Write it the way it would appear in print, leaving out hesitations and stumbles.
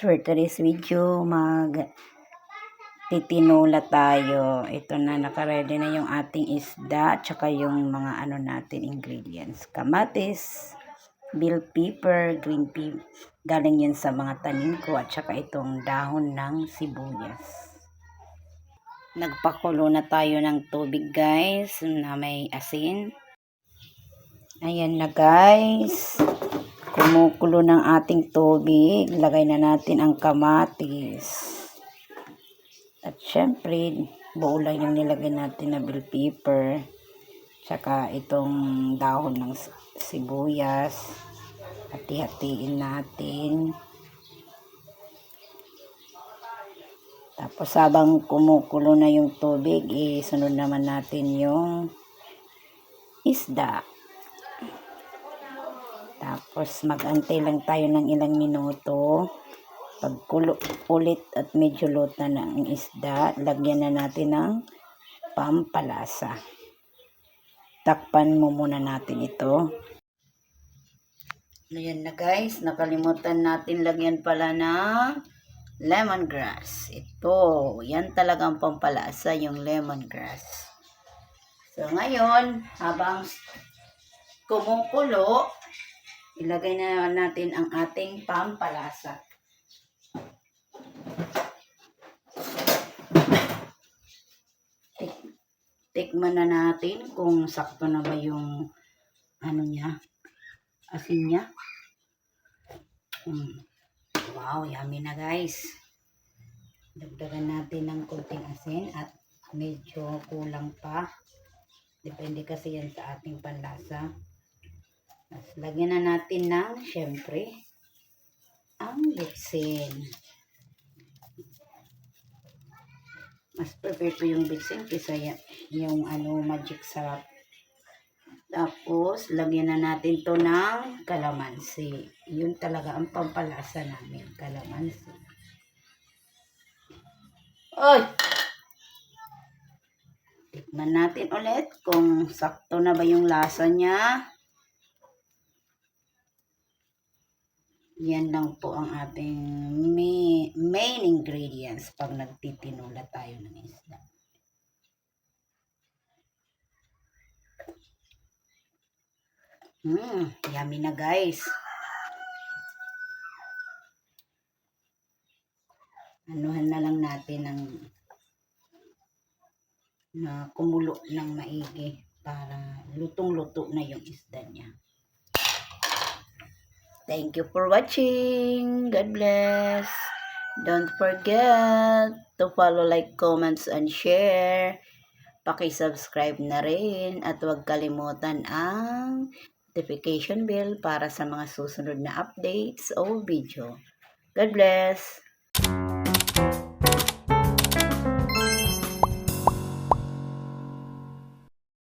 for today's video, titinola tayo. Ito na, nakaready na yung ating isda, tsaka yung mga natin ingredients. Kamatis, bell pepper, green pea, galing yun sa mga tanim ko, at tsaka itong dahon ng sibuyas. Nagpakulo na tayo ng tubig guys, na may asin. Ayan na guys. Kumukulo ng ating tubig, lagay na natin ang kamatis. At syempre, buo lang yung nilagay natin na bell pepper. Tsaka itong dahon ng sibuyas. Hati-hatiin natin. Tapos habang kumukulo na yung tubig, isunod naman natin yung isda. Tapos mag-antay lang tayo ng ilang minuto. Pag ulit at medyo luto na ang isda, lagyan na natin ng pampalasa. Takpan mo muna natin ito. Ayan na guys, nakalimutan natin lagyan pala ng lemongrass. Ito, yan talagang pampalasa, yung lemongrass. So ngayon, habang kumukulo, ilagay na natin ang ating pampalasa. Tikman na natin kung sakto na ba yung asin niya. Wow, yummy na guys. Dagdagan natin ng konting asin at medyo kulang pa. Depende kasi yan sa ating panlasa. Lagyan na natin ng, syempre, ang bitsin. Mas prefer ko yung bitsin kaysa yung magic sarap. Tapos, lagyan na natin to ng kalamansi. Yun talaga ang pampalasa namin, kalamansi. Oy! Tikman natin ulit kung sakto na ba yung lasa niya. Yan lang po ang ating main ingredients pag nagtitinola tayo ng isda. Yummy na guys. Anuhan na lang natin ng kumulo ng maigi para lutong-luto na yung isda niya. Thank you for watching. God bless. Don't forget to follow, like, comments, and share. Paki-subscribe na rin at huwag kalimutan ang notification bell para sa mga susunod na updates o video. God bless.